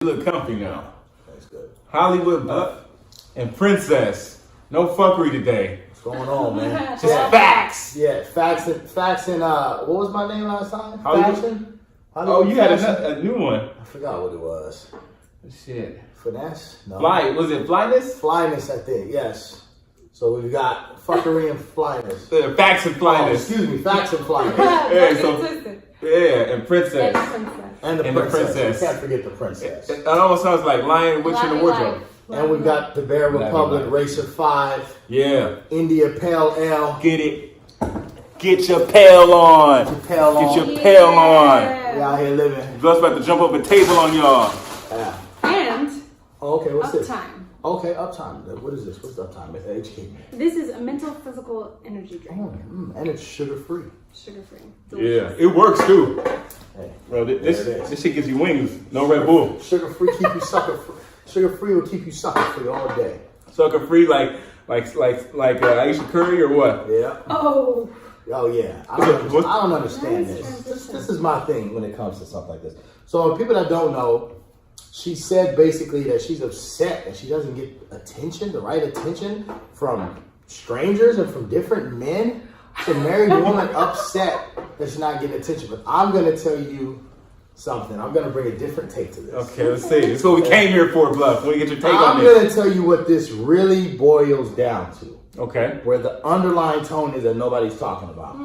You look comfy now. That's good. Hollywood Buck and Princess. No fuckery today. What's going on, man? Just facts. Yeah, facts and what was my name last time? Hollywood? Fashion? Oh, you had a new one. I forgot what it was. Shit. Finesse? No. Fly. Was it flyness? Flyness, I think, yes. So we've got fuckery and flyness. Facts and Oh, flyness. excuse me, facts and flyness. Yeah, so, yeah, and Princess. And the princess. You can't forget the princess. It almost sounds like Lion, Witch in the Wardrobe. And we've got the Bear Republic, Racer 5. Yeah. India Pale Ale. Get it. Get your pail on. Get your pail on. Get your pail on. We out here living. Just about to jump up a table on y'all. Yeah. And okay, what's this? Uptime. Okay, Uptime. What is this? What's Uptime? Educate me. This is a mental physical energy drink. And it's sugar-free. Sugar-free. Yeah, it works too. Hey, bro, this shit gives you wings. No Red Bull. Sugar-free keep you sucker-free. Sugar-free will keep you sucker-free all day. Sucker-free like Ayesha Curry or what? Yeah. Oh yeah. I don't understand this. This is my thing when it comes to stuff like this. So people that don't know, she said basically that she's upset that she doesn't get attention, the right attention from strangers and from different men. She's a married woman upset that she's not getting attention. But I'm going to tell you something. I'm going to bring a different take to this. Okay, let's see. This is what we came here for, Bluff. Let me get your take on I'm this. going to tell you what this really boils down to. Okay. Where the underlying tone is that nobody's talking about.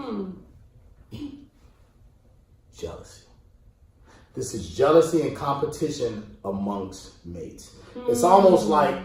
Jealousy. This is jealousy and competition amongst mates. It's almost like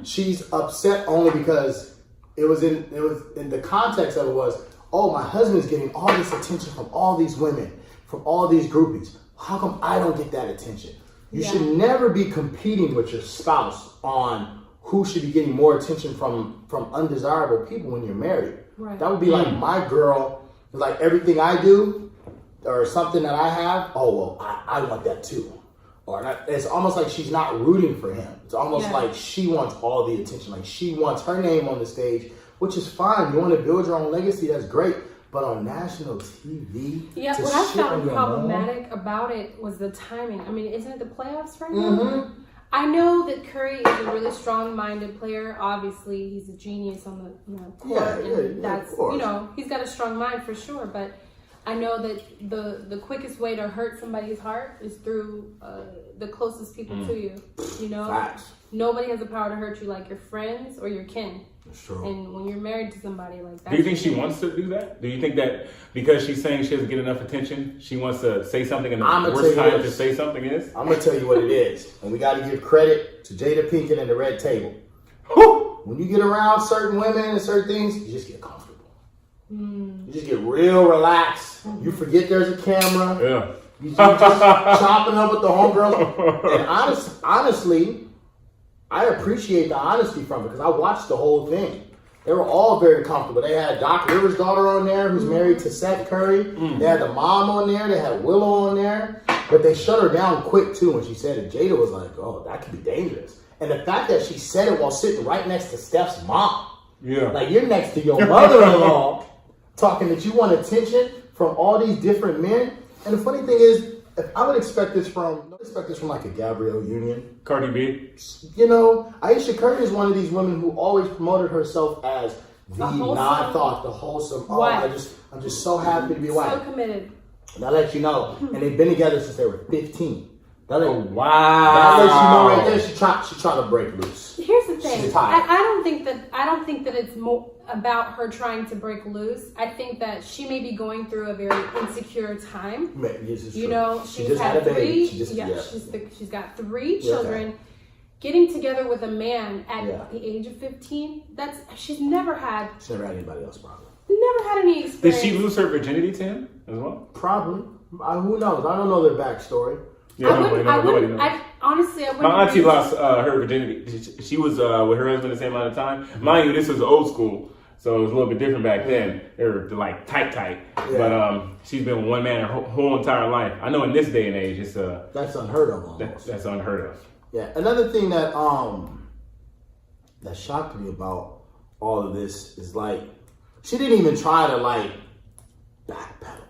she's upset only because it was in the context of it was, oh, my husband's getting all this attention from all these women, from all these groupies. How come I don't get that attention? You should never be competing with your spouse on who should be getting more attention from undesirable people when you're married. Right. That would be like my girl, like everything I do or something that I have, oh, well, I want that too. Or it's almost like she's not rooting for him. It's almost like she wants all the attention. Like she wants her name on the stage, which is fine. You want to build your own legacy, that's great. But on national TV, yeah, what I found problematic about it was the timing. I mean, isn't it the playoffs right now? I know that Curry is a really strong-minded player. Obviously, he's a genius on the court, and that's he's got a strong mind for sure. But I know that the quickest way to hurt somebody's heart is through the closest people to you. You know, nobody has the power to hurt you like your friends or your kin. Sure. And when you're married to somebody like that, do you think she wants to do that? Do you think that because she's saying she doesn't get enough attention, she wants to say something and the worst time to say something is? I'm gonna tell you what it is, and we got to give credit to Jada Pinkett and the Red Table. When you get around certain women and certain things, you just get comfortable. You just get real relaxed. You forget there's a camera. Yeah. You just chopping up with the homegirls. And honestly, I appreciate the honesty from it because I watched the whole thing. They were all very comfortable. They had Doc Rivers' daughter on there who's married to Steph Curry. They had the mom on there. They had Willow on there. But they shut her down quick too when she said it. Jada was like, oh, that could be dangerous. And the fact that she said it while sitting right next to Steph's mom. Yeah. Like you're next to your mother-in-law talking that you want attention from all these different men. And the funny thing is, I would expect this from like a Gabrielle Union. Cardi B. You know, Ayesha Curry is one of these women who always promoted herself as the non-thought, the wholesome. Oh, I'm just so happy to be white. So committed. And I let you know. And they've been together since they were 15. Wow. That lets you know right there she's trying to break loose. Here's the thing. I don't think that it's more about her trying to break loose. I think that she may be going through a very insecure time. You know, she's had three. She's got 3 children. Okay. Getting together with a man at the age of 15, she's never had anybody else probably. Never had any experience. Did she lose her virginity to him as well? Probably. Who knows? I don't know their backstory. Yeah, nobody knows. Honestly, I wouldn't. My auntie lost her virginity. She was with her husband the same amount of time. Mind you, this was old school, so it was a little bit different back then. They were like tight. Yeah. But she's been with one man her whole entire life. I know in this day and age, it's that's unheard of. That's unheard of. Yeah. Another thing that that shocked me about all of this is like she didn't even try to like backpedal.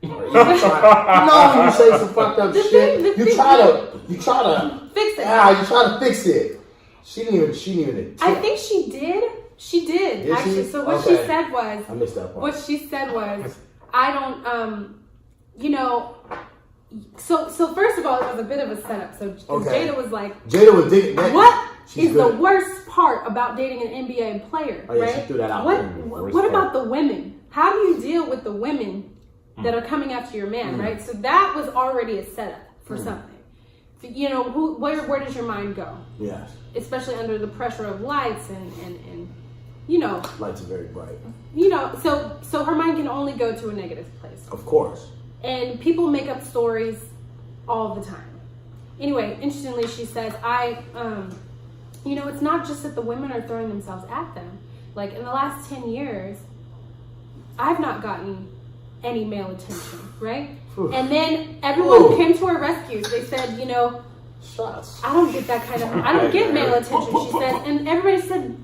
Or even try, when you say some fucked up shit, you try to You try to fix it. Yeah, you try to fix it. She didn't even attempt. I think she did. She did actually. She? So what Okay. she said was, I missed that part. what she said was, I don't, you know. So first of all, it was a bit of a setup. So Okay. Jada was like, Jada was digging. what She's is good. the worst part about dating an NBA player? Oh, yeah, right? she threw that out What there. Worst What part. about the women? How do you deal with the women that are coming after your man? Right. So that was already a setup for something. So, you know, where does your mind go? Yes. Especially under the pressure of lights and you know, Lights are very bright. you know, so her mind can only go to a negative place. Of course. And people make up stories all the time. Anyway, interestingly, she says, you know, it's not just that the women are throwing themselves at them. Like, in the last 10 years, I've not gotten any male attention, right? Oof. And then everyone Ooh. came to her rescue. They said, you know, Shots. I don't get that kind of, I don't get male attention, she said. And everybody said,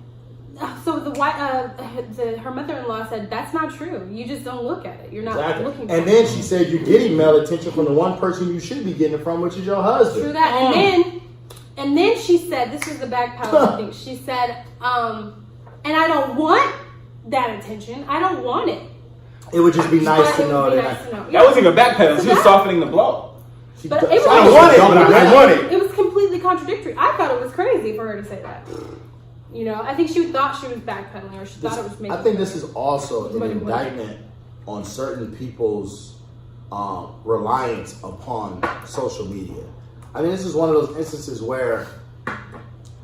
so her mother-in-law said, that's not true. You just don't look at it. You're not Exactly. looking for And it. then she said you're getting male attention from the one person you should be getting it from, which is your husband. True that. And then she said, this was the backpedaling thing. She said, and I don't want that attention. I don't want it. It would just be nice But to it know would be that. nice to know. That wasn't even backpedaling. She was that- softening the blow. But it was, I don't want it, but I want it. It was completely contradictory. I thought it was crazy for her to say that. You know, I think she thought she was backpedaling, or she thought it was making. I think this is also an But it wasn't. indictment on certain people's reliance upon social media. I mean, this is one of those instances where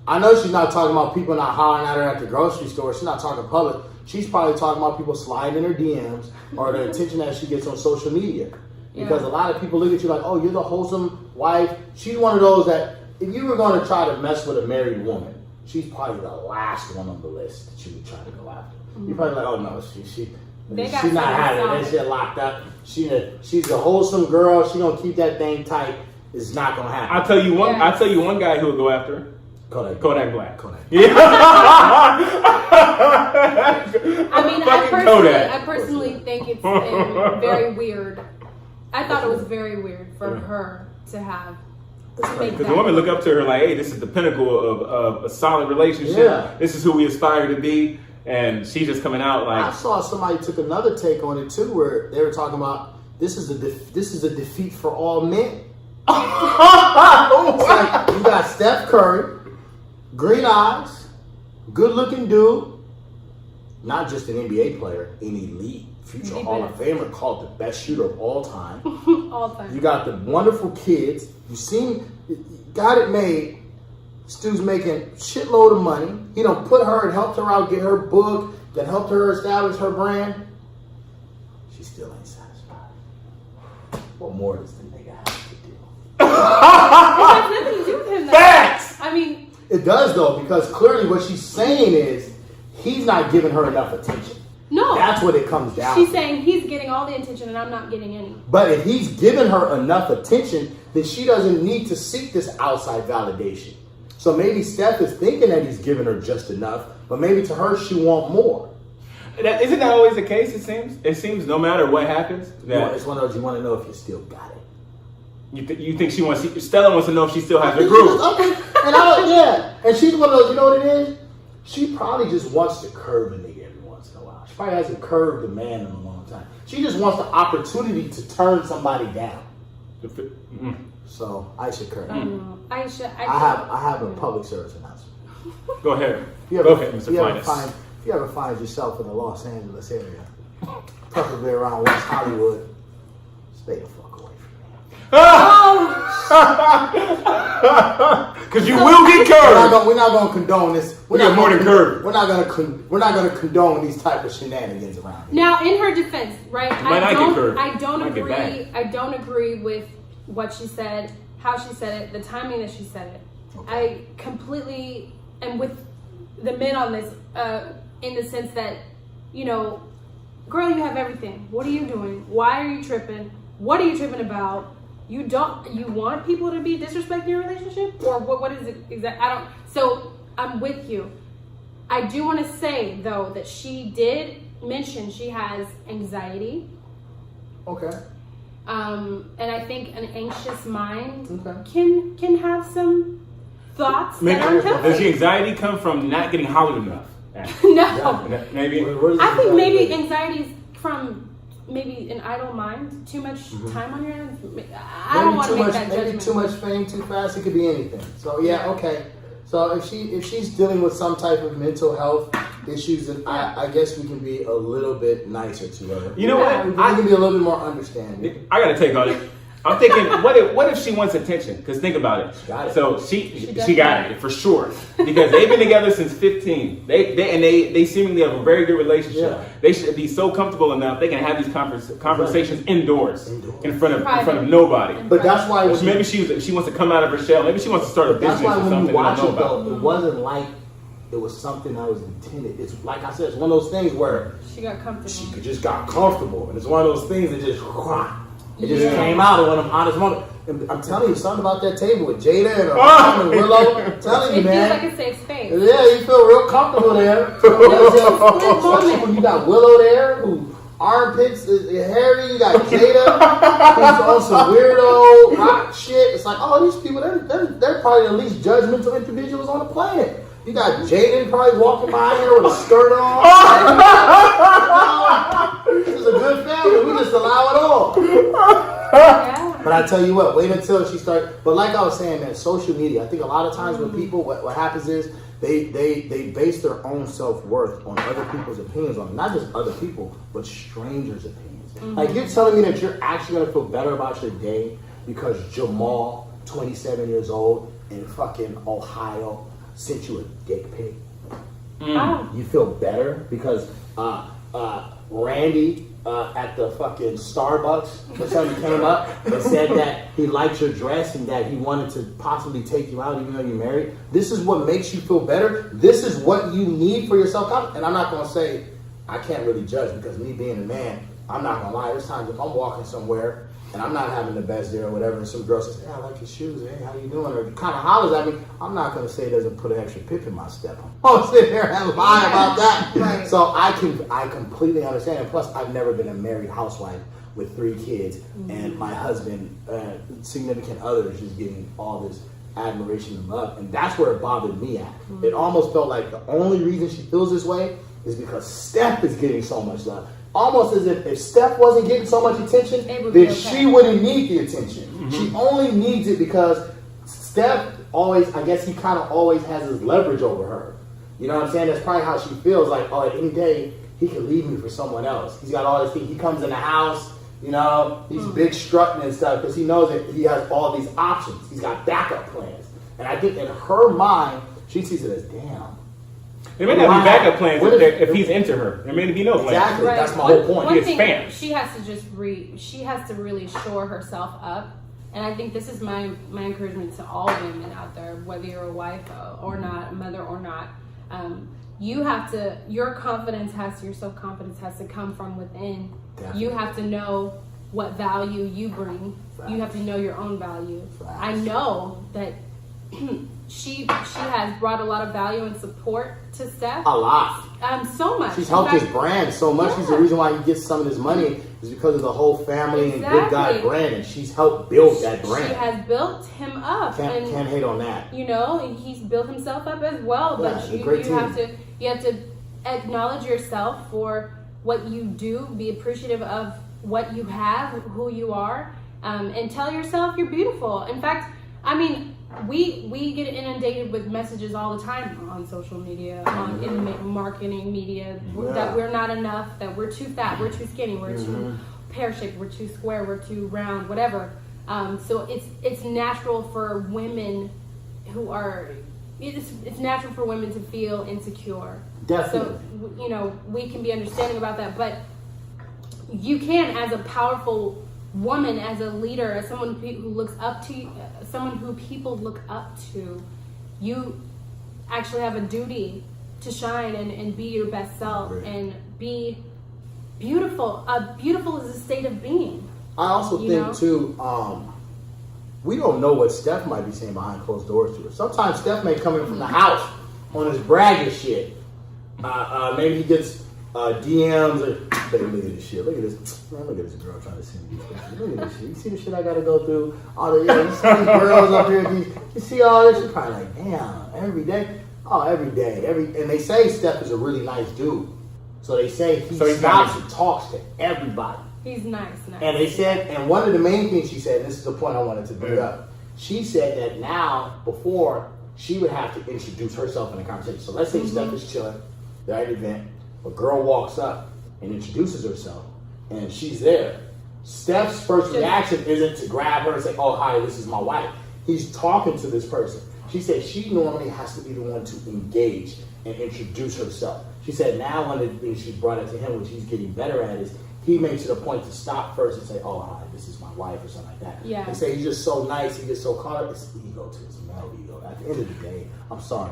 I know she's not talking about people not hollering at her at the grocery store. She's not talking public. She's probably talking about people sliding in her DMs or the attention that she gets on social media. Because Yeah. a lot of people look at you like, oh, you're the wholesome wife. She's one of those that if you were going to try to mess with a married woman, she's probably the last one on the list that you would try to go after. You're probably like, oh no, she's They got not having something that shit locked up. She's a wholesome girl. She gonna keep that thing tight. It's not gonna happen. I'll tell you one. Yeah. I'll tell you one guy who will go after her. Kodak Black. Kodak. Yeah. I mean, Fucking Kodak. I personally think it's very weird. I thought it was very weird for her to have. Because the women look up to her like, hey, this is the pinnacle of a solid relationship. Yeah. This is who we aspire to be. And she's just coming out I like, saw somebody took another take on it too, where they were talking about this is a defeat for all men. It's like, you got Steph Curry, green eyes, good looking dude, not just an NBA player, an elite future The Hall of best. Famer, called the best shooter of all time. all the time. You got the wonderful kids. You got it made. This dude's making shitload of money. He done put her and helped her out, get her book, that helped her establish her brand. She still ain't satisfied. What more does the nigga have to do? It has nothing to do with him. Though. facts! I mean, It does though, because clearly what she's saying is he's not giving her enough attention. no. That's what it comes down She's to. saying he's getting all the attention and I'm not getting any. But if he's giving her enough attention, then she doesn't need to seek this outside validation. So maybe Steph is thinking that he's giving her just enough, but maybe to her she want more. Isn't that always the case? It seems no matter what happens that It's one of those you want to know if you still got it. you think she wants. Stella wants to know if she still has her groove. Okay, and she's one of those. You know what it is? She probably just wants to curve a nigga every once in a while. She probably hasn't curved a man in a long time. She just wants the opportunity to turn somebody down. So Ayesha Curry. Ayesha, I have a public service announcement. Go ahead. If Go ahead, Mr. If Finest. you ever find yourself in the Los Angeles area, preferably around West Hollywood, stay the fuck away from me. Because you will get curved. We're not gonna condone this. We got more than curved. We're not gonna condone these type of shenanigans around here. Now, in her defense, right? might not get curved. I don't Might get agree. back. I don't agree with what she said, how she said it, the timing that she said it. Okay. I completely am with the men on this, in the sense that, you know, girl, you have everything. What are you doing? Why are you tripping? What are you tripping about? You want people to be disrespecting your relationship, or what is it exactly? So I'm with you. I do want to say though that she did mention she has anxiety. Okay. And I think an anxious mind Okay. can have some thoughts Maybe, that aren't does the healthy. anxiety come from not getting hollered enough? No. Maybe. Where does I think anxiety maybe go? anxiety is from maybe an idle mind, too much time on your hands. I Maybe don't want to too make much, that maybe judgment. too much fame too fast. It could be anything. So yeah, okay. So if she's dealing with some type of mental health issues, then I guess we can be a little bit nicer to her. You know Yeah. We what? can be a little bit more understanding. I got to take on it. I'm thinking, what if she wants attention? Because think about it. got it. So she does got it for sure. Because they've been together since 15. They seemingly have a very good relationship. Yeah. They should be so comfortable enough they can have these conversations indoors, in front of Private. nobody. But that's why Which maybe she wants to come out of her shell. Maybe she wants to start a that's business why or when something you they don't watch know it about. though, it wasn't like it was something that was intended. It's like I said, it's one of those things where She got comfortable. she just got comfortable, and it's one of those things that just came out of one of them honest moments. And I'm telling you, something about that table with Jada and Willow. I'm telling It you, feels man. like a safe space. Yeah, you feel real comfortable there. Especially when you got Willow there, who armpits is hairy. You got Jada, who's on some weirdo rock shit. It's like, oh, these people, they're probably the least judgmental individuals on the planet. You got Jaden probably walking by here with a skirt on. This is a good family. We just allow it all. Yeah. But I tell you what, wait until she starts. But like I was saying, man, social media. I think a lot of times when people, what happens is they base their own self-worth on other people's opinions on them. Not just other people, but strangers' opinions. Like you're telling me that you're actually gonna feel better about your day because Jamal, 27 years old, in fucking Ohio, sent you a dick pic. Oh. You feel better because Randy at the fucking Starbucks or something came up and said that he liked your dress and that he wanted to possibly take you out even though you're married. This is what makes you feel better. This is what you need for your self-confidence. And I'm not going to say, I can't really judge because me being a man, I'm not going to lie. There's times if I'm walking somewhere and I'm not having the best day or whatever, and some girl says, hey, I like your shoes, hey, how you doing? Or kind of hollers at me, I'm not going to say it doesn't put an extra pip in my step. I'm sitting there and lie about that. Right. So I completely understand. And plus, I've never been a married housewife with 3 kids, and my husband, significant other, is just getting all this admiration and love. And that's where it bothered me at. It almost felt like the only reason she feels this way is because Steph is getting so much love. Almost as if Steph wasn't getting so much attention, It would be then okay. she wouldn't need the attention. She only needs it because Steph always, I guess he kind of always has his leverage over her. You know what I'm saying? That's probably how she feels like, oh, at any day, he could leave me for someone else. He's got all this thing. He comes in the house, you know, he's big strutting and stuff because he knows that he has all these options. He's got backup plans. And I think in her mind, she sees it as, damn. There may not be backup plans What if he's into her. There may be no plans. Exactly. Right. That's my whole point. One He gets thing fans. she has to just she has to really shore herself up, and I think this is my encouragement to all women out there, whether you're a wife or not, a mother or not. You have to. Your self-confidence has to come from within. Definitely. You have to know what value you bring. Facts. You have to know your own value. Facts. I know that she has brought a lot of value and support to Steph. A lot. So much. She's In helped fact, his brand so much. She's the Yeah. reason why he gets some of this money is because of the whole family and good guy Exactly. brand, and she's helped build that brand. She has built him up, Can't and hate on that. you know, and he's built himself up as well. Yeah, But it's a you great have team. to acknowledge yourself for what you do. Be appreciative of what you have, who you are, and tell yourself you're beautiful. In fact, I mean, we get inundated with messages all the time on social media, in marketing media, that we're not enough, that we're too fat, we're too skinny, we're too pear-shaped, we're too square, we're too round, whatever. So it's natural for women it's natural for women to feel insecure. Definitely. So, you know, we can be understanding about that, but you can, as a powerful woman, as a leader, as someone who looks up to you, someone who people look up to, you actually have a duty to shine and be your best self. Right. And be beautiful. Beautiful is a state of being. I also You think know? too, we don't know what Steph might be saying behind closed doors to her. Sometimes Steph may come in from the house on his bragging shit. Maybe he gets DMs. Baby, look at this shit. Look at this. Man, look at this girl trying to send me these pictures. Look at this shit. You see the shit I gotta go through? All the you see these girls up here. You see all this? You're probably like, damn, every day. Oh, every day. And they say Steph is a really nice dude. So they say he stops and talks to everybody. He's nice. And they said, and one of the main things she said, and this is the point I wanted to bring up, she said that now, before, she would have to introduce herself in the conversation. So let's say Steph is chilling, they're at an event, a girl walks up and introduces herself, and she's there. Steph's first reaction isn't to grab her and say, oh, hi, this is my wife. He's talking to this person. She said she normally has to be the one to engage and introduce herself. She said now one of the things she brought it to him, which he's getting better at, is he makes it a point to stop first and say, oh, hi, this is my wife, or something like that. Yeah. They say he's just so nice, he gets so caught up. It's ego to his male ego. At the end of the day, I'm sorry.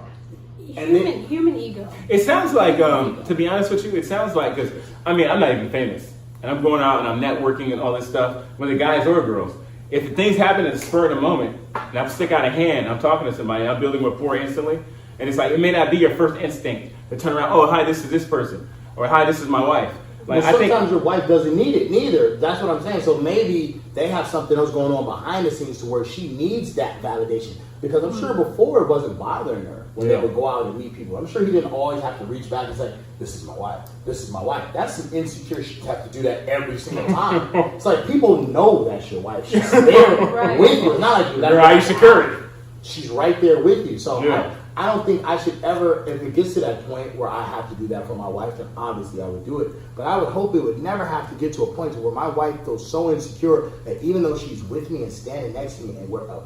Human ego. It sounds like, to be honest with you, it sounds like, because, I mean, I'm not even famous. And I'm going out and I'm networking and all this stuff, whether guys or girls. If things happen at the spur of the moment, and I'm stick out a hand, I'm talking to somebody, I'm building rapport instantly, and it's like, it may not be your first instinct to turn around, oh, hi, this is this person, or hi, this is my wife. Like, but sometimes your wife doesn't need it neither. That's what I'm saying. So maybe they have something else going on behind the scenes to where she needs that validation. Because I'm sure before it wasn't bothering her when they would go out and meet people. I'm sure he didn't always have to reach back and say, this is my wife, this is my wife. That's some insecure shit to have to do that every single time. It's like people know that's your wife. She's there with you. It's not like you. You're Ayesha Curry. She's right there with you. So I don't think I should ever, if it gets to that point where I have to do that for my wife, then obviously I would do it. But I would hope it would never have to get to a point where my wife feels so insecure that even though she's with me and standing next to me and we're a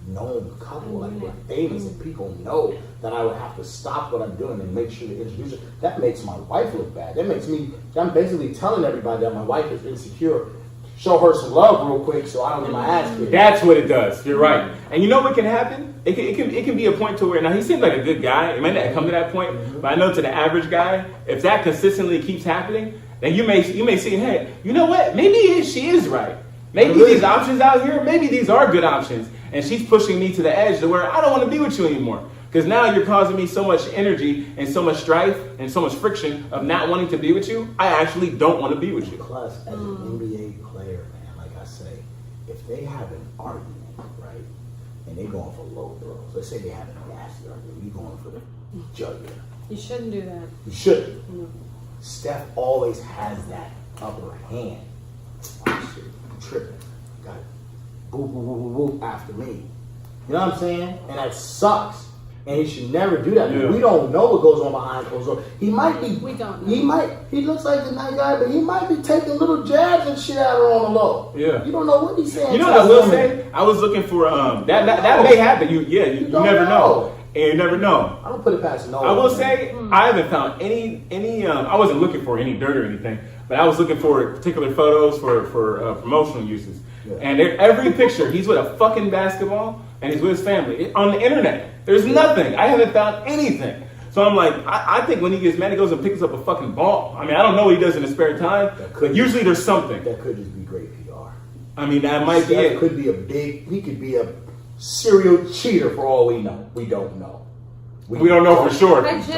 known couple, like we're famous and people know, that I would have to stop what I'm doing and make sure to introduce her. That makes my wife look bad. That makes me, I'm basically telling everybody that my wife is insecure. Show her some love real quick so I don't get my ass kicked. That's what it does. You're right. And you know what can happen? It can be a point to where, now he seems like a good guy. It might not come to that point, but I know to the average guy, if that consistently keeps happening, then you may see, hey, you know what? Maybe she is right. Maybe these options out here, maybe these are good options. And she's pushing me to the edge to where I don't want to be with you anymore. Because now you're causing me so much energy and so much strife and so much friction of not wanting to be with you. I actually don't want to be with you. Plus, as an NBA player, man, like I say, if they have an argument, right, and they going for low girls, let's say they have a nasty argument, you going for the jugular. You shouldn't do that. You shouldn't. Steph always has that upper hand. Oh, shit, I'm tripping. Got it. Boop, boop, boop, boop, boop after me. You know what I'm saying? And that sucks. And he should never do that. Yeah. We don't know what goes on behind closed doors. He might be. We don't know. He looks like a nice guy, but he might be taking little jabs and shit at her on the low. Yeah. You don't know what he's saying. You know what I will say? I was looking for that may happen. You never know. And you never know. I don't put it past no. I will say I haven't found any. I wasn't looking for any dirt or anything, but I was looking for particular photos for promotional uses. Yeah. And every picture, he's with a fucking basketball and he's with his family on the internet. There's nothing. I haven't found anything. So I'm like, I think when he gets mad, he goes and picks up a fucking ball. I mean, I don't know what he does in his spare time, but usually there's something. That could just be great PR. I mean, that might be it. Could be he could be a serial cheater for all we know. We don't know. We don't know for sure. We don't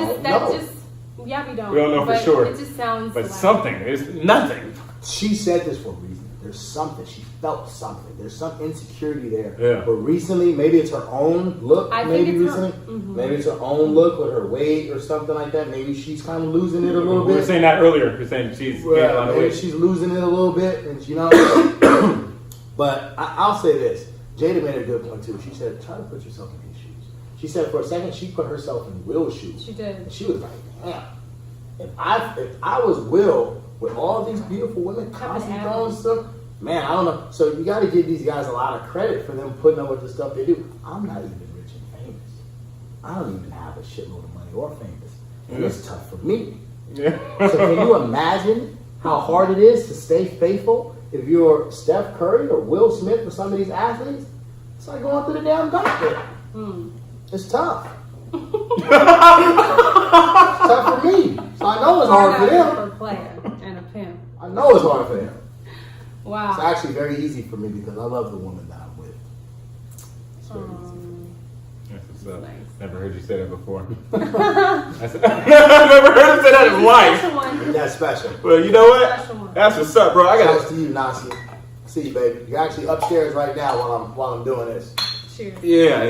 know for sure. It just sounds but something. There's nothing. She said this for a reason. There's something. She felt something. There's some insecurity there. Yeah. But recently, maybe it's her own look. Maybe it's her own look with her weight or something like that. Maybe she's kind of losing it a little bit. We were saying that earlier. We're saying she's getting on the weight. She's losing it a little bit, and you know. But I'll say this. Jada made a good point too. She said, "Try to put yourself in his shoes." She said for a second she put herself in Will's shoes. She did. And she was like, "Damn, if I was Will with all these beautiful women constantly throwing stuff." Man, I don't know. So you got to give these guys a lot of credit for them putting up with the stuff they do. I'm not even rich and famous. I don't even have a shitload of money or famous. And it's tough for me. Yeah. So can you imagine how hard it is to stay faithful if you're Steph Curry or Will Smith or some of these athletes? It's like going through the damn gauntlet. It's tough. It's tough for me. So I know it's hard for them. For a player and a pimp. I know it's hard for them. Wow. It's actually very easy for me because I love the woman that I'm with. It's very easy. That's what's up. Nice. Never heard you say that before. I've never heard him say that in life. That's special. Well, you know Special one. what? That's what's up, bro. I Shouts got to you, Nasi. See you, baby. You're actually upstairs right now while I'm doing this. Cheers. Yeah,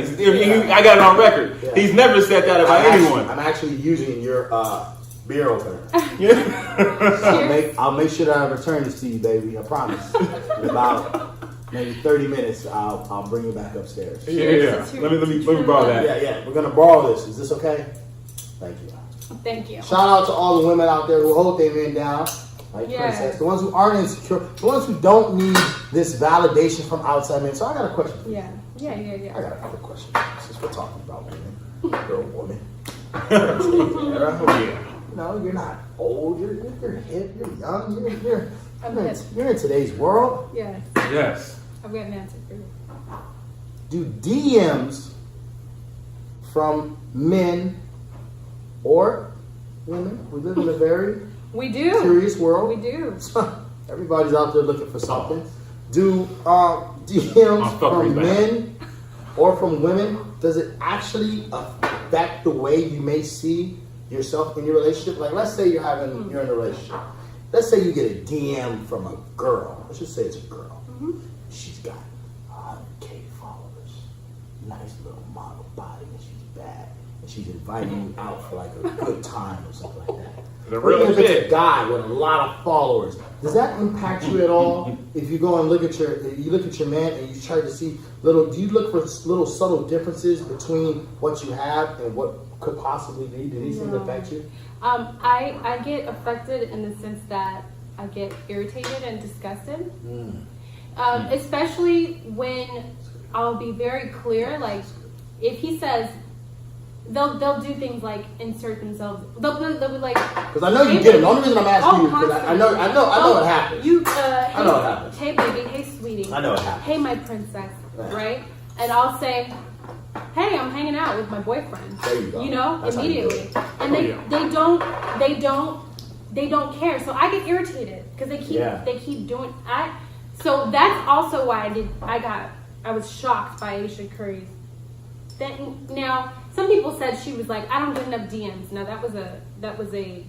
I got it on record. Yeah. He's never said that about anyone. I'm actually using your beer opener. Yeah. I'll make sure that I return this to you, baby. I promise. In about maybe 30 minutes, I'll bring you back upstairs. Yeah. Let me borrow that. Yeah. We're gonna borrow this. Is this okay? Thank you. Thank you. Shout out to all the women out there who hold their men down, like Princess. The ones who aren't insecure, the ones who don't need this validation from outside men. So I got a question for you. Yeah. I got another question since we're talking about women. You're a woman. Yeah. No, you're not old. You're hip. You're young. You're in today's world. Yeah. Yes. I've got an answer for you. Do DMs from men or women? We live in a very We do. curious world. We do. Everybody's out there looking for something. Do DMs from men or from women, does it actually affect the way you may see yourself in your relationship? Like, let's say you're in a relationship. Let's say you get a DM from a girl. Let's just say it's a girl. Mm-hmm. She's got 100K followers, nice little model body, and she's bad. And she's inviting you out for like a good time or something like that. Or even if it's a guy with a lot of followers, does that impact you at all? If you go and look at your man and you try to see do you look for little subtle differences between what you have and what could possibly be? Do these things affect you? I get affected in the sense that I get irritated and disgusted. Especially when I'll be very clear, like if he says they'll do things like insert themselves. They'll be like, because I know you get it. The only reason I'm asking you because I know it happens. I know it happens. Hey baby, hey sweetie. I know it happens. Hey my princess, right? And I'll say, hey, I'm hanging out with my boyfriend. There you go. That's immediately. And they don't care. So I get irritated because they keep doing. So that's also why I was shocked by Ayesha Curry's. Now some people said she was like, I don't get enough DMs. Now that was a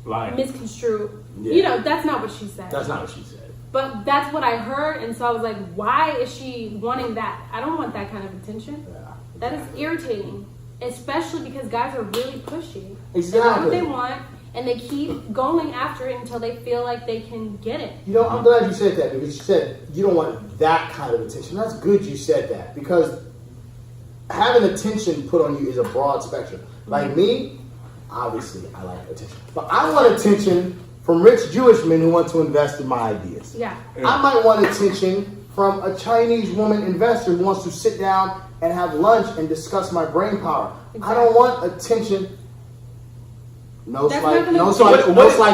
lie, misconstrued. Yeah. That's not what she said. That's not what she said. But that's what I heard, and so I was like, why is she wanting that? I don't want that kind of attention. Yeah. That is irritating, especially because guys are really pushy. Exactly. They know what they want, and they keep going after it until they feel like they can get it. I'm glad you said that, because you said you don't want that kind of attention. That's good you said that, because having attention put on you is a broad spectrum. Like me, obviously I like attention. But I want attention from rich Jewish men who want to invest in my ideas. Yeah. I might want attention from a Chinese woman investor who wants to sit down and have lunch and discuss my brain power. Exactly. I don't want attention. No slight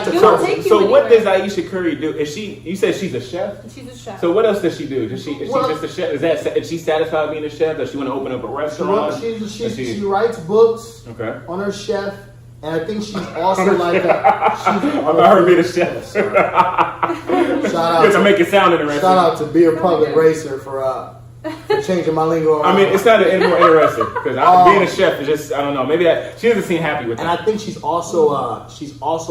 to Curry. So what does Ayesha Curry do? You said she's a chef? She's a chef. So what else does she do? Is she just a chef? Is she satisfied being a chef? Does she want to open up a restaurant? She writes books on her chef. And I think she's also like about her being a chef. Shout out to make it sound interesting. Shout out to Beer Public Racer for changing my lingo around. I mean, it's not any more interesting because being a chef is just, I don't know, maybe she doesn't seem happy with that. And I think she's also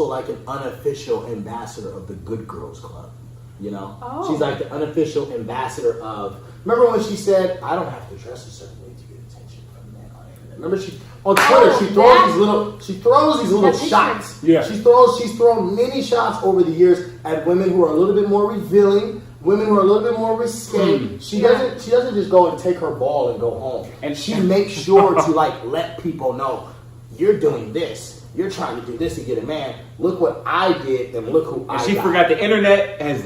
like an unofficial ambassador of the Good Girls Club. She's like the unofficial ambassador of. Remember when she said, "I don't have to dress a certain way to get attention from men on internet." Remember on Twitter, she throws these little shots. Yeah. She's thrown many shots over the years at women who are a little bit more revealing, women who are a little bit more risque. She doesn't just go and take her ball and go home. And she makes sure to let people know, you're doing this. You're trying to do this to get a man. Look what I did, and look who I got. She forgot the internet has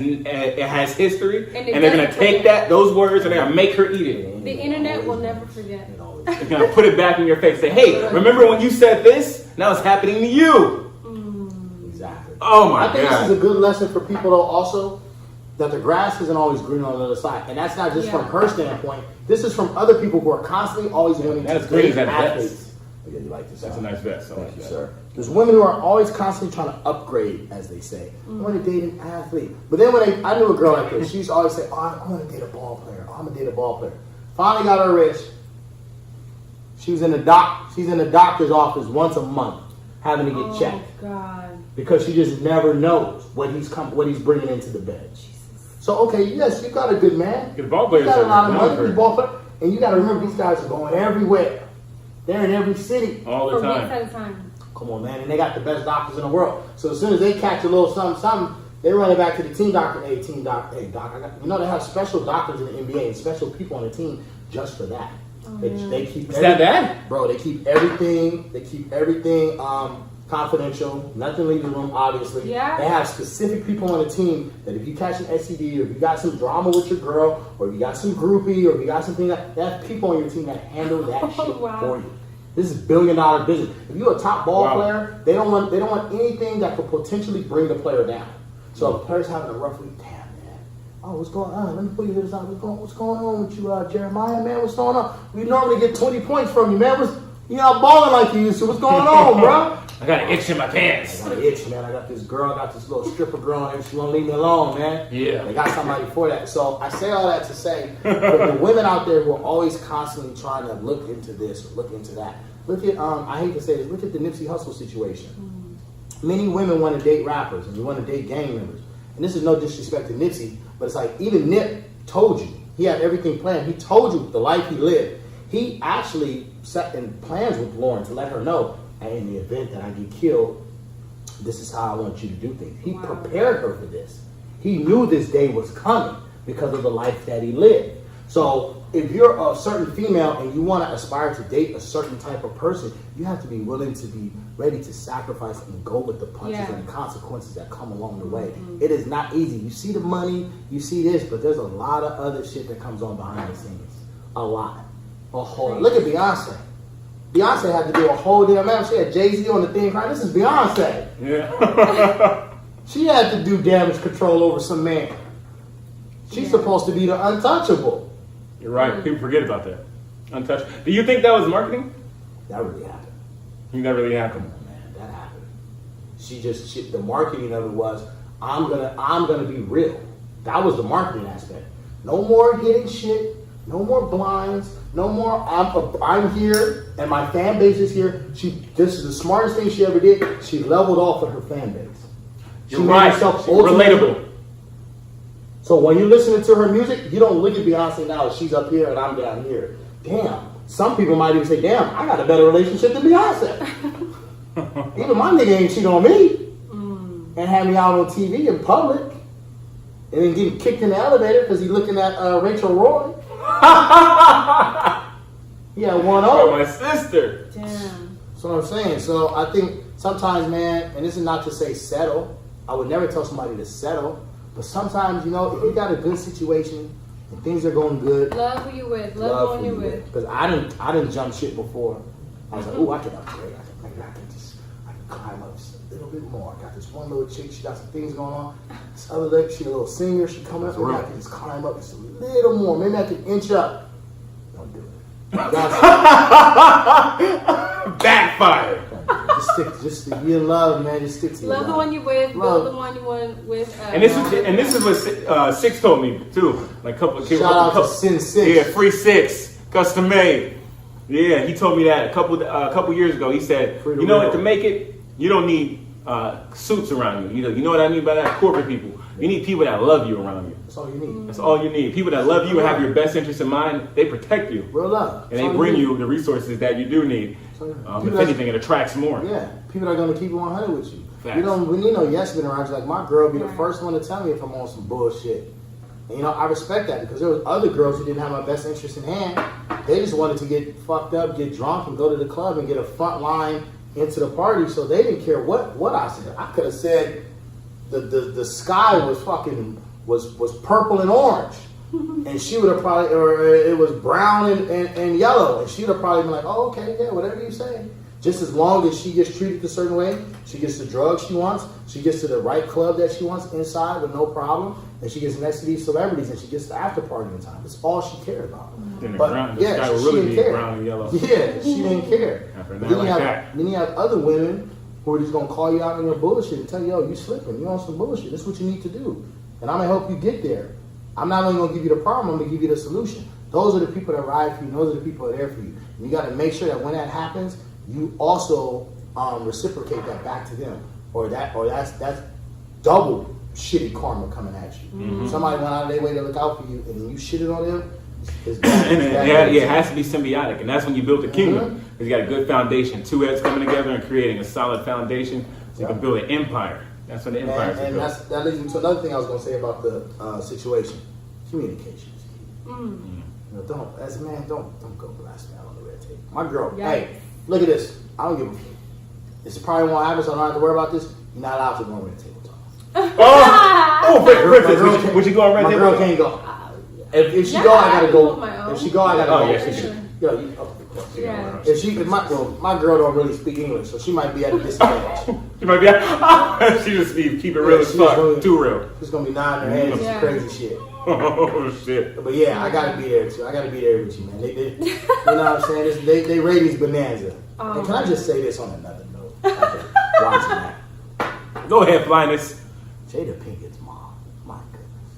history, and they're gonna take those words and they're gonna make her eat it. The internet will never forget. They're gonna put it back in your face. Say, hey, remember when you said this? Now it's happening to you. Exactly. Oh my God. I think this is a good lesson for people though. Also, that the grass isn't always green on the other side, and that's not just from her standpoint. This is from other people who are constantly always wanting to date athletes. Yeah, you like this. That's a nice vest. Thank you, sir. There's women who are always constantly trying to upgrade, as they say. I want to date an athlete. But then I knew a girl like this. She used to always say, I want to date a ball player. I'm going to date a ball player. Finally got her rich. She's in the doctor's office once a month, having to get checked. Oh God. Because she just never knows what he's bringing into the bed. So okay, yes, you got a good man. Good ball players. You got a lot of money. Good Good ball player. And you got to remember, these guys are going everywhere. They're in every city. All the For weeks time. at a time. Come on, man. And they got the best doctors in the world. So as soon as they catch a little something, they run it back to the team doctor. Hey, team doc. Hey, doc. They have special doctors in the NBA and special people on the team just for that. They keep Is that bad? Bro, they keep everything. Confidential. Nothing leaves the room, obviously. Yeah. They have specific people on the team that if you catch an STD, or if you got some drama with your girl, or if you got some groupie, or if you got something they have people on your team that handle that shit for you. This is $1 billion business. If you're a top ball player, they don't want anything that could potentially bring the player down. So if a player's having a rough week, damn man. Oh, what's going on? Let me put you this out. What's going on with you, Jeremiah, man? What's going on? We normally get 20 points from you, man. You're not balling like you used to. What's going on, bro? I got an itch in my pants. I got an itch, man. I got this girl, I got this little stripper girl, and she won't leave me alone, man. Yeah. They got somebody for that. So I say all that to say, for the women out there who are always constantly trying to look into this or look into that, look at, I hate to say this, look at the Nipsey Hussle situation. Many women want to date rappers and want to date gang members. And this is no disrespect to Nipsey, but it's like, even Nip told you. He had everything planned. He told you the life he lived. He actually set in plans with Lauren to let her know, hey, in the event that I get killed, this is how I want you to do things. He prepared her for this. He knew this day was coming because of the life that he lived. So if you're a certain female and you want to aspire to date a certain type of person, you have to be willing to be ready to sacrifice and go with the punches and the consequences that come along the way. It is not easy. You see the money, you see this, but there's a lot of other shit that comes on behind the scenes. A lot. A whole lot. Look at Beyonce. Beyonce had to do a whole damn album. She had Jay-Z on the thing crying, this is Beyonce. Yeah. She had to do damage control over some man. She's supposed to be the untouchable. You're right. People forget about that. Untouched. Do you think that was marketing? That really happened. I think that really happened. Man, that happened. The marketing of it was, I'm gonna be real. That was the marketing aspect. No more hitting shit. No more blinds. No more. I'm here and my fan base is here. This is the smartest thing she ever did. She leveled off with her fan base. You're right. Relatable. So when you're listening to her music, you don't look at Beyonce now. She's up here and I'm down here. Damn. Some people might even say, "Damn, I got a better relationship than Beyonce." Even my nigga ain't cheat on me and had me out on TV in public, and then getting kicked in the elevator because he's looking at Rachel Roy. Yeah, 1-0. Oh, my sister. Damn. That's what I'm saying. So I think sometimes, man, and this is not to say settle. I would never tell somebody to settle. But sometimes, if you got a good situation and things are going good, love who you with. Love who you with. Because I didn't jump shit before. I was like, oh, I can upgrade. I can climb up just a little bit more. I got this one little chick. She got some things going on. This other lady, she a little singer. She coming up. Maybe I can just climb up just a little more. Maybe I can inch up. Don't do it. Backfire. Just to be in love, man. Just stick to your love the one you with. Build the one you want with. And this is what Six told me too. Like shout out to Sin 6. Yeah, free 6, custom made. Yeah, he told me that a couple years ago. He said, you know what, to make it, you don't need suits around you. You know what I mean by that? Corporate people. You need people that love you around you. That's all you need. That's all you need. People that love you and have your best interest in mind. They protect you. Real love. And they bring you the resources that you do need. If anything, it attracts more. Yeah, people are going to keep it 100 with you. Facts. When yes men around you, like my girl be the first one to tell me if I'm on some bullshit. And, I respect that because there was other girls who didn't have my best interest in hand. They just wanted to get fucked up, get drunk, and go to the club and get a front line into the party. So they didn't care what I said. I could have said the sky was fucking was purple and orange. And she would have probably, or it was brown and yellow, and she would have probably been like, oh, okay, yeah, whatever you say. Just as long as she gets treated a certain way, she gets the drugs she wants, she gets to the right club that she wants inside with no problem, and she gets next to these celebrities, and she gets the after party in time. That's all she cared about. But yeah, she didn't care. Brown and yellow. Yeah, she didn't care. But then you have other women who are just gonna call you out on your bullshit and tell you, yo, you slipping, you on some bullshit. This is what you need to do, and I'm gonna help you get there. I'm not only going to give you the problem, I'm going to give you the solution. Those are the people that ride for you. Those are the people that are there for you. And you got to make sure that when that happens, you also reciprocate that back to them, or that's double shitty karma coming at you. Mm-hmm. Somebody went out of their way to look out for you, and then you shitted on them. It's And it has to be symbiotic, and that's when you build a kingdom. Because you got a good foundation, two heads coming together and creating a solid foundation, so you can build an empire. That's when the empire is and built. that leads me to another thing I was going to say about the situation. Communication is key. You know, don't go blast me out on the red tape. My girl, hey, look at this. I don't give a fuck. This probably won't happen, so I don't have to worry about this. You're not allowed to go on red table talk. Breakfast. Would you go on red table? My girl can't go. If she go, I gotta go. If she go, I gotta go. Oh, yeah, she should. If my girl don't really speak English, so she might be at a disadvantage. She might be. She just keep it real as fuck. Too real. She's gonna be nodding her head and some crazy shit. Oh shit. But yeah, I gotta be there too. I gotta be there with you, man. They you know what I'm saying? They ratings bonanza. And can I just say this on another note? After watching that, Go ahead, Flyness. Jada Pinkett's mom. My goodness.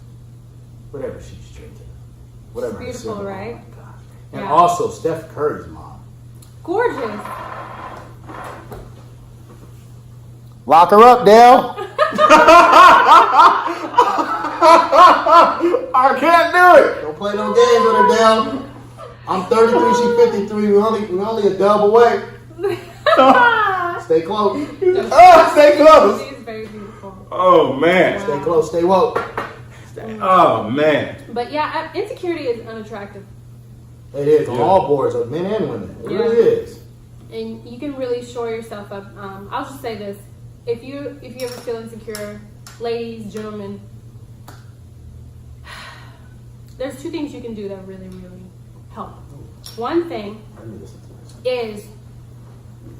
Whatever she's drinking. Whatever. It's beautiful, right? Oh my gosh. And also Steph Curry's mom. Gorgeous. Lock her up, Dale. I can't do it. Don't play no games with her, Dale. I'm 33, she's 53. We're only a dub away. Stay close. Stay close. She's very beautiful. Oh man. Stay close. Stay woke. Oh man. But yeah, insecurity is unattractive. It is on all boards of men and women. It really is. And you can really shore yourself up. I'll just say this: if you ever feel insecure, ladies, gentlemen, there's two things you can do that really, really help. One thing is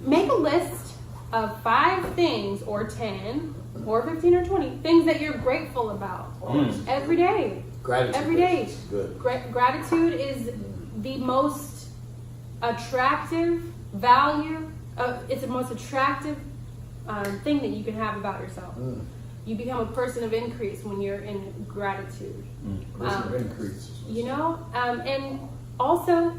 make a list of 5 things, or 10, or 15, or 20 things that you're grateful about every day. Gratitude. Every day. Good. Gratitude is the most attractive value. It's the most attractive thing that you can have about yourself. You become a person of increase when you're in gratitude. Person of increase. You know, and also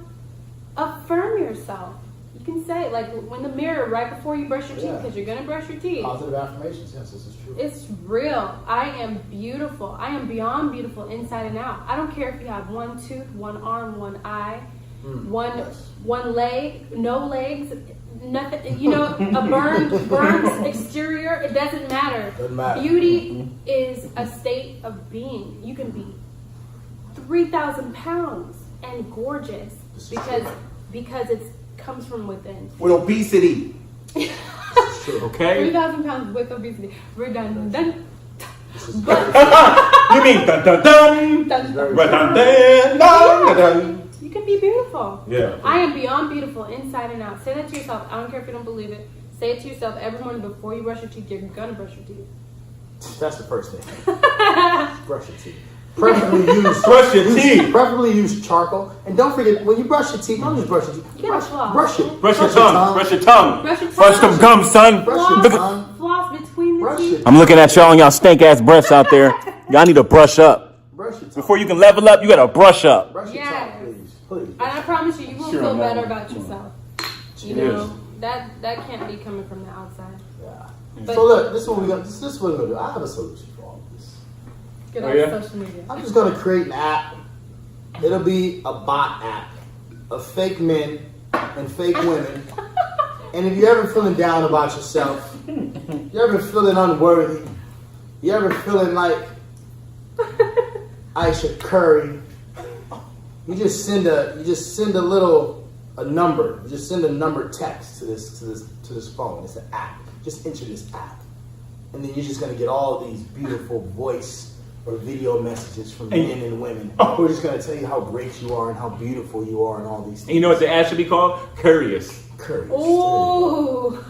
affirm yourself. You can say, like, in the mirror right before you brush your teeth, because you're going to brush your teeth. Positive affirmations, yes, this is true. It's real. I am beautiful. I am beyond beautiful inside and out. I don't care if you have one tooth, one arm, one eye, one leg, no legs, nothing. You know, a burned exterior. It doesn't matter. Doesn't matter. Beauty is a state of being. You can be 3,000 pounds and gorgeous because it comes from within. With obesity. Okay. 3,000 pounds with obesity. Redundant. You mean dun dun dun? Dun dun dun. You can be beautiful. Yeah. I am beyond beautiful inside and out. Say that to yourself. I don't care if you don't believe it. Say it to yourself every morning before you brush your teeth. You're gonna brush your teeth. That's the first thing. Brush your teeth. Preferably use charcoal. And don't forget, when you brush your teeth, don't just brush your teeth. Brush it. Brush your tongue. Brush your tongue. Brush them gums, son. Brush your tongue. Floss between the teeth. I'm looking at y'all and y'all stank ass breaths out there. Y'all need to brush up. Brush your tongue. Before you can level up, you gotta brush up. Brush your tongue, please. And I promise you will feel better about yourself. You Cheers. know, that can't be coming from the outside. Yeah. But So look, this is what we're gonna do. I have a solution for all of this. get Oh, on yeah? social media. I'm just gonna create an app. It'll be a bot app of fake men and fake women. And if you're ever feeling down about yourself, you ever feeling unworthy, you ever feeling like Ayesha Curry, you just send a number. You just send a number text to this phone. It's an app. Just enter this app, and then you're just gonna get all these beautiful voice or video messages from men and women who are just gonna tell you how great you are and how beautiful you are and all these things. And you know what the ad should be called? Curious. Curry. Ooh.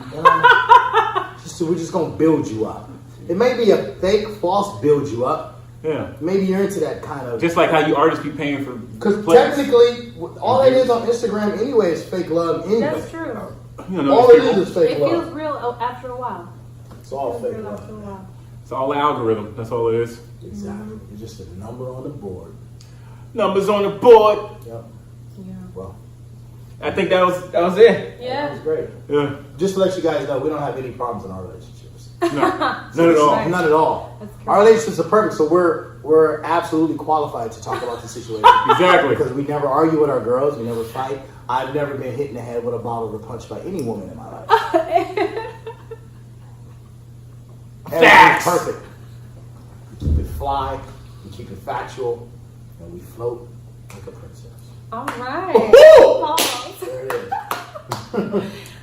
We're just gonna build you up. It may be a fake, false build you up. Yeah. Maybe you're into that kind of. Just like how you artists be paying for. Because plays. technically, all it is on Instagram anyway is fake love anyway. That's true. You know, All it is fake It love. feels real after a while. It's all It feels fake real love. after a while. It's all the algorithm. That's all it is. Exactly. It's just a number on the board. Numbers on the board. Yep. Yeah. Well, I think that was it. That was great. Yeah. Just to let you guys know, we don't have any problems in our relationships. No, none at all. None at all. That's correct. Our relationships are perfect, so we're absolutely qualified to talk about the situation. Exactly. Because we never argue with our girls, we never fight. I've never been hit in the head with a bottle or punched by any woman in my life. Everything's perfect. We keep it fly, we keep it factual, and we float like a princess. All right. Pause. There it is.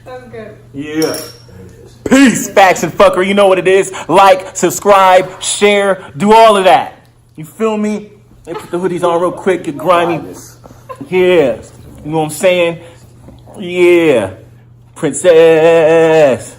That was good. Yeah. There it is. Peace, faction fucker. You know what it is. Like, subscribe, share, do all of that. You feel me? Let me put the hoodies on real quick. Get grimy. Yeah. You know what I'm saying? Yeah. Princess.